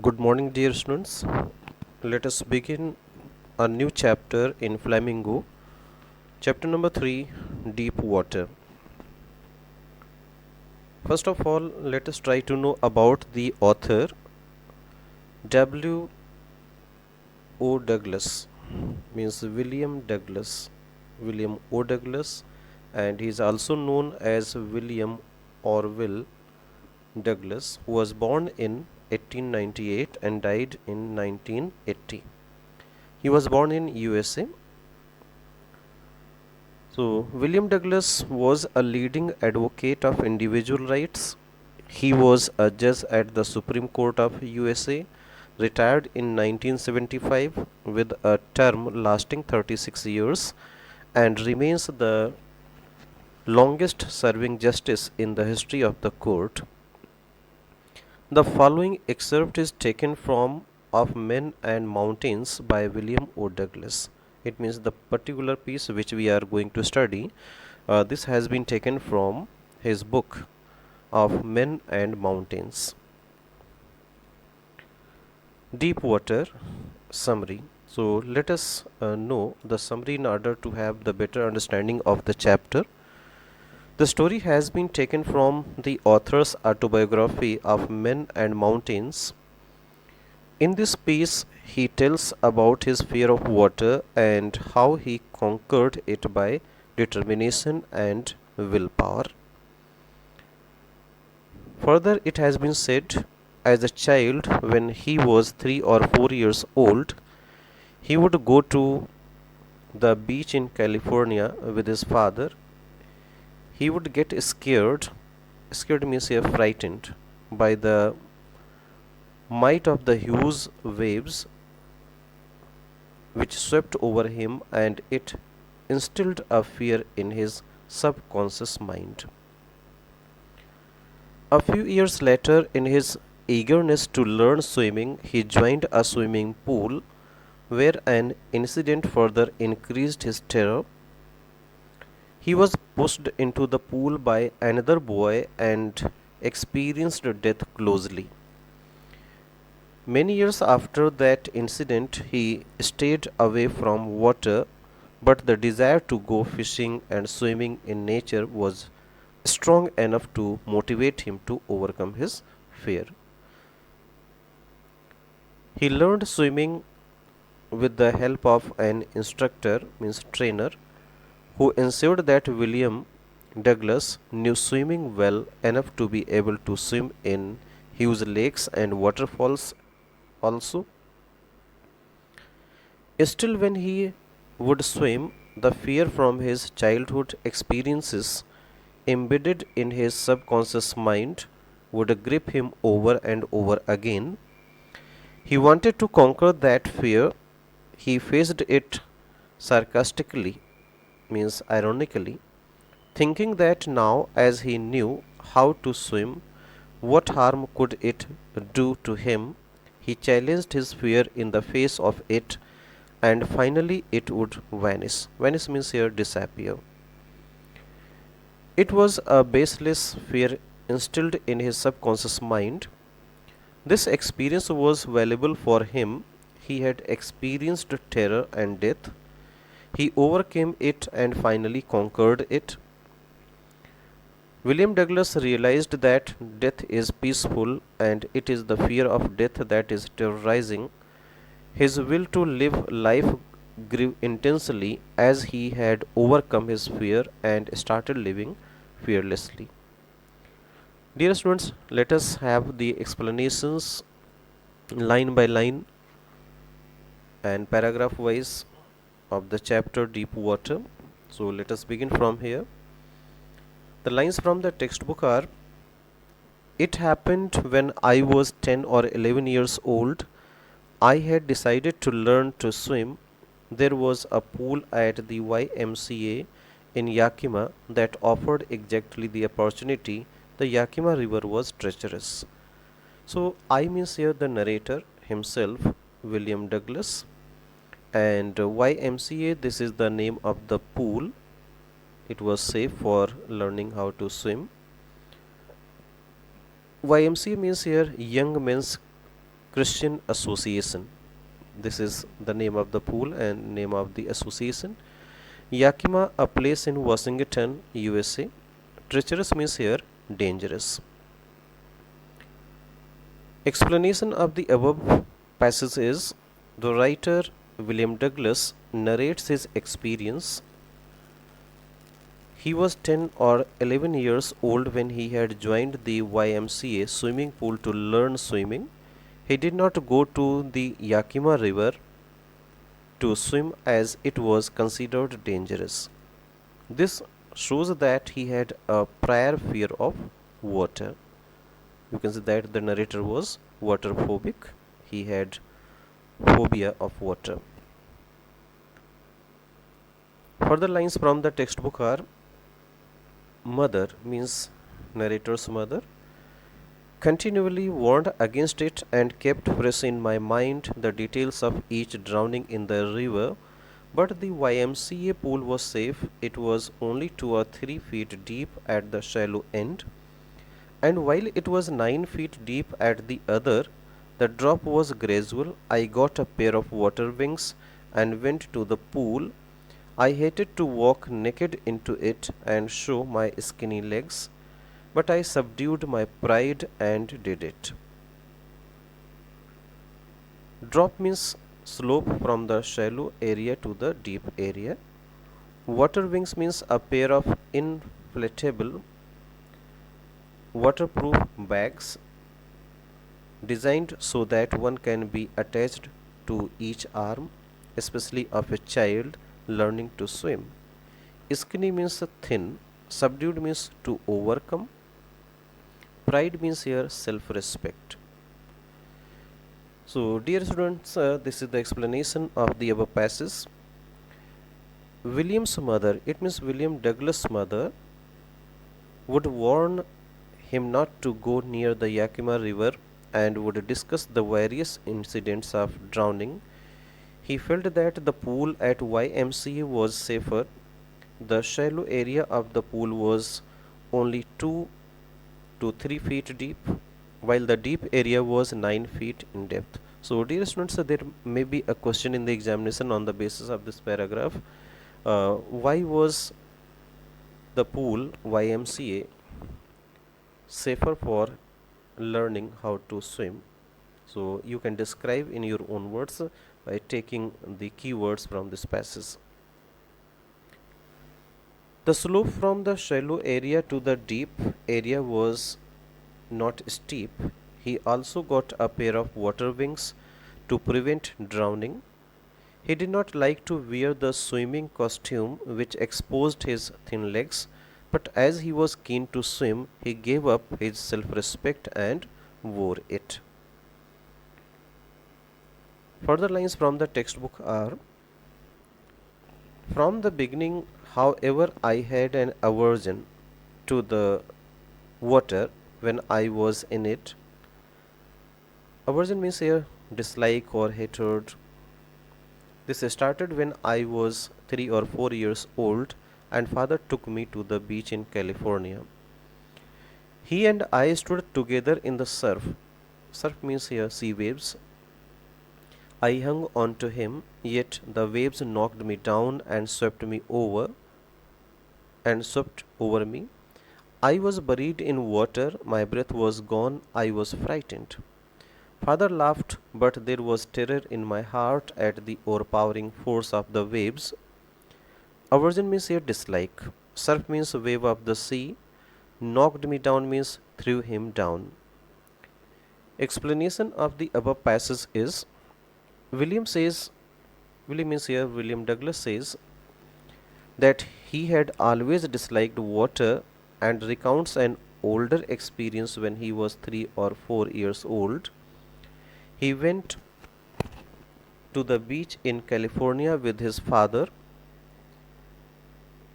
Good morning, dear students. Let us begin a new chapter in Flamingo. Chapter number 3, Deep Water. First of all, let us try to know about the author W. O. Douglas, means William Douglas. William O. Douglas, and he is also known as William Orville Douglas, who was born in 1898 and died in 1980. He was born in USA. So, William Douglas was a leading advocate of individual rights. He was a judge at the Supreme Court of USA, retired in 1975 with a term lasting 36 years, and remains the longest serving justice in the history of the court. The following excerpt is taken from Of Men and Mountains by William O. Douglas. It means the particular piece which we are going to study, this has been taken from his book Of Men and Mountains. Deep Water Summary. So let us know the summary in order to have the better understanding of the chapter. The story has been taken from the author's autobiography of Men and Mountains. In this piece, he tells about his fear of water and how he conquered it by determination and willpower. Further, it has been said, as a child, when he was 3 or 4 years old, he would go to the beach in California with his father. He would get scared. Scared means frightened by the might of the huge waves which swept over him, and it instilled a fear in his subconscious mind. A few years later, in his eagerness to learn swimming, he joined a swimming pool where an incident further increased his terror. He was pushed into the pool by another boy and experienced death closely. Many years after that incident, he stayed away from water, but the desire to go fishing and swimming in nature was strong enough to motivate him to overcome his fear. He learned swimming with the help of an instructor, means trainer, who ensured that William Douglas knew swimming well enough to be able to swim in huge lakes and waterfalls also. Still, when he would swim, the fear from his childhood experiences embedded in his subconscious mind would grip him over and over again. He wanted to conquer that fear. He faced it sarcastically, means ironically, thinking that now, as he knew how to swim, what harm could it do to him? He challenged his fear in the face of it, and finally it would vanish. Vanish means here disappear. It was a baseless fear instilled in his subconscious mind. This experience was valuable for him. He had experienced terror and death. He overcame it and finally conquered it. William Douglas realized that death is peaceful and it is the fear of death that is terrorizing. His will to live life grew intensely as he had overcome his fear and started living fearlessly. Dear students, let us have the explanations line by line and paragraph wise of the chapter Deep Water. So let us begin from here. The lines from the textbook are: It happened when I was 10 or 11 years old. I had decided to learn to swim. There was a pool at the YMCA in Yakima that offered exactly the opportunity. The Yakima River was treacherous. So, I means here the narrator himself, William Douglas, and YMCA, this is the name of the pool. It was safe for learning how to swim. YMCA means here Young Men's Christian Association. This is the name of the pool and name of the association. Yakima, a place in Washington, USA. Treacherous means here dangerous. Explanation of the above passage is the writer William Douglas narrates his experience. He was 10 or 11 years old when he had joined the YMCA swimming pool to learn swimming. He did not go to the Yakima River to swim as it was considered dangerous. This shows that he had a prior fear of water. You can see that the narrator was water phobic. He had phobia of water. Further lines from the textbook are: mother means narrator's mother continually warned against it and kept fresh in my mind the details of each drowning in the river. But the YMCA pool was safe. It was only 2 or 3 feet deep at the shallow end, and while it was 9 feet deep at the other, the drop was gradual. I got a pair of water wings and went to the pool. I hated to walk naked into it and show my skinny legs, but I subdued my pride and did it. Drop means slope from the shallow area to the deep area. Water wings means a pair of inflatable waterproof bags designed so that one can be attached to each arm, especially of a child learning to swim. Skinny means thin, subdued means to overcome, pride means here self-respect. So dear students, this is the explanation of the above passage. William's mother, it means William Douglas' mother, would warn him not to go near the Yakima River and would discuss the various incidents of drowning. He felt that the pool at YMCA was safer. The shallow area of the pool was only 2 to 3 feet deep, while the deep area was 9 feet in depth. So dear students, there may be a question in the examination on the basis of this paragraph. Why was the pool YMCA safer for learning how to swim? So you can describe in your own words by taking the keywords from this passage. The slope from the shallow area to the deep area was not steep. He also got a pair of water wings to prevent drowning. He did not like to wear the swimming costume which exposed his thin legs, but as he was keen to swim, he gave up his self-respect and wore it. Further lines from the textbook are: from the beginning, however, I had an aversion to the water when I was in it. Aversion means here dislike or hatred. This started when I was 3 or 4 years old and father took me to the beach in California. He and I stood together in the surf. Surf means here sea waves. I hung on to him, yet the waves knocked me down and swept over me. I was buried in water, my breath was gone, I was frightened. Father laughed, but there was terror in my heart at the overpowering force of the waves. Aversion means here dislike. Surf means wave of the sea. Knocked me down means threw him down. Explanation of the above passage is: William means here William Douglas says that he had always disliked water and recounts an older experience when he was 3 or 4 years old. He went to the beach in California with his father.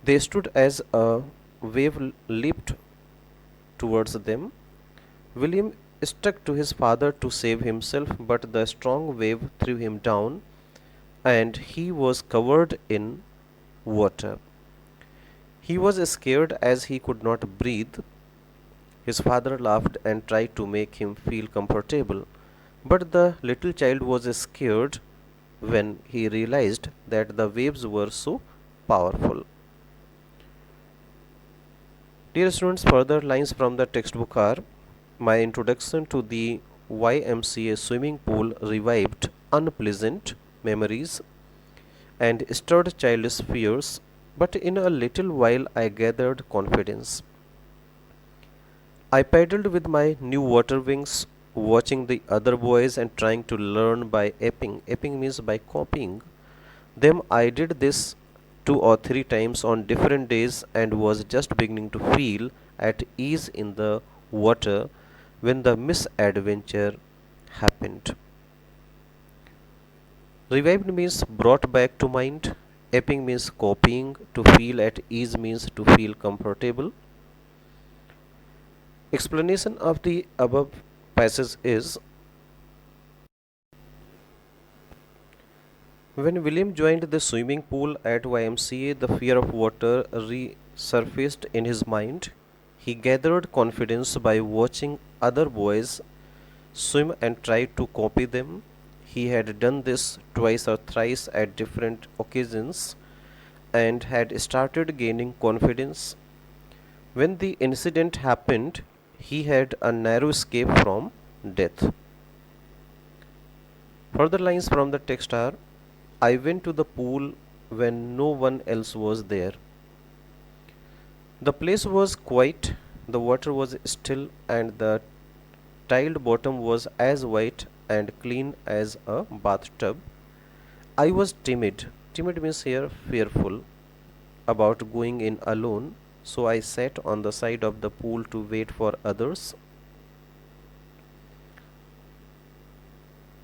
They stood as a wave leaped towards them. William stuck to his father to save himself, but the strong wave threw him down and he was covered in water. He was scared as he could not breathe. His father laughed and tried to make him feel comfortable, But the little child was scared when he realized that the waves were so powerful. Dear students, further lines from the textbook are: my introduction to the YMCA swimming pool revived unpleasant memories and stirred childish fears, but in a little while I gathered confidence. I paddled with my new water wings, watching the other boys and trying to learn by aping. Aping means by copying them. I did this 2 or 3 times on different days and was just beginning to feel at ease in the water when the misadventure happened. Revived means brought back to mind. Aping means copying. To feel at ease means to feel comfortable. Explanation of the above passage is: when William joined the swimming pool at YMCA, the fear of water resurfaced in his mind. He gathered confidence by watching other boys swim and tried to copy them. He had done this twice or thrice at different occasions and had started gaining confidence. When the incident happened, he had a narrow escape from death. Further lines from the text are: I went to the pool when no one else was there. The place was quiet, the water was still, and the tiled bottom was as white and clean as a bathtub. I was timid. Timid means here fearful about going in alone, so I sat on the side of the pool to wait for others.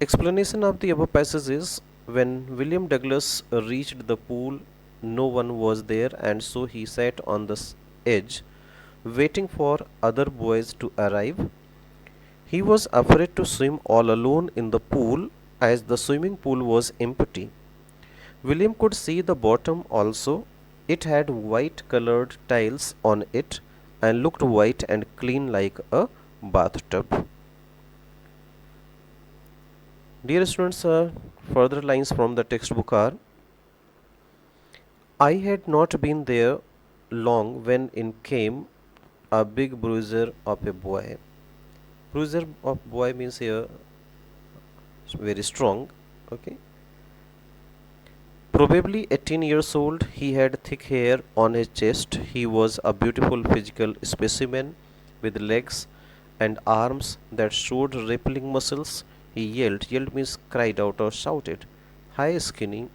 Explanation of the above passage is: when William Douglas reached the pool, no one was there, and so he sat on the edge, waiting for other boys to arrive. He was afraid to swim all alone in the pool, as the swimming pool was empty. William could see the bottom also. It had white colored tiles on it and looked white and clean like a bathtub. Dear students, further lines from the textbook are: I had not been there long when in came a big bruiser of a boy. Bruiser of boy means here very strong. Okay. Probably 18 years old, he had thick hair on his chest. He was a beautiful physical specimen with legs and arms that showed rippling muscles. He yelled. Yelled means cried out or shouted. Hi, skinny.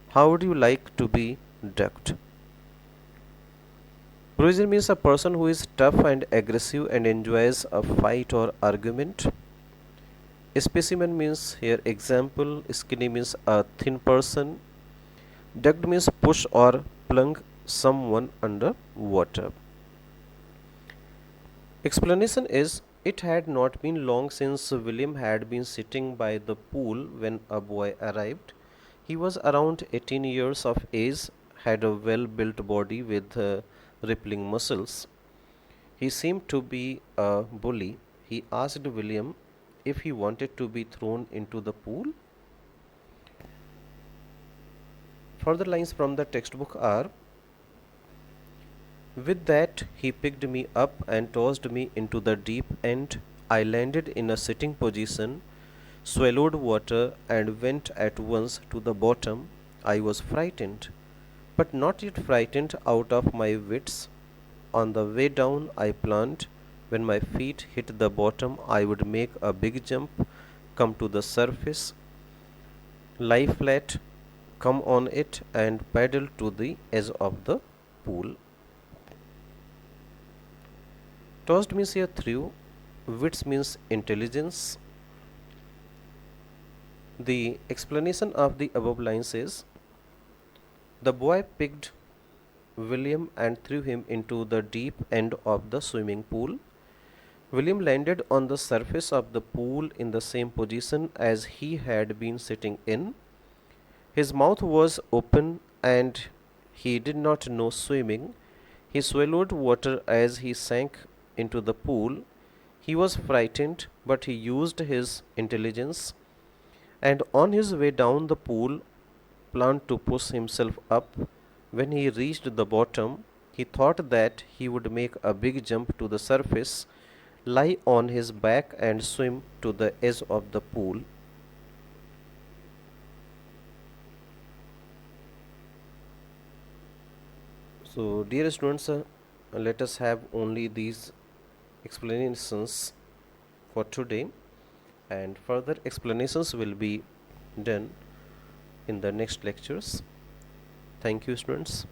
How would you like to be ducked? Bruiser means a person who is tough and aggressive and enjoys a fight or argument. Specimen means here example. Skinny means a thin person. Ducked means push or plunge someone under water. Explanation is: it had not been long since William had been sitting by the pool when a boy arrived. He was around 18 years of age, had a well built body with rippling muscles. He seemed to be a bully. He asked William if he wanted to be thrown into the pool. Further lines from the textbook are: with that, he picked me up and tossed me into the deep end. I landed in a sitting position, swallowed water, and went at once to the bottom. I was frightened, but not yet frightened out of my wits. On the way down, I planned: when my feet hit the bottom, I would make a big jump, come to the surface, lie flat, come on it, and paddle to the edge of the pool. Tossed means here threw, wits means intelligence. The explanation of the above lines is: the boy picked William and threw him into the deep end of the swimming pool. William landed on the surface of the pool in the same position as he had been sitting in. His mouth was open and he did not know swimming. He swallowed water as he sank into the pool. He was frightened, but he used his intelligence, and on his way down the pool, planned to push himself up. When he reached the bottom, he thought that he would make a big jump to the surface, lie on his back, and swim to the edge of the pool. So, dear students, let us have only these explanations for today, and further explanations will be done in the next lectures. Thank you, students.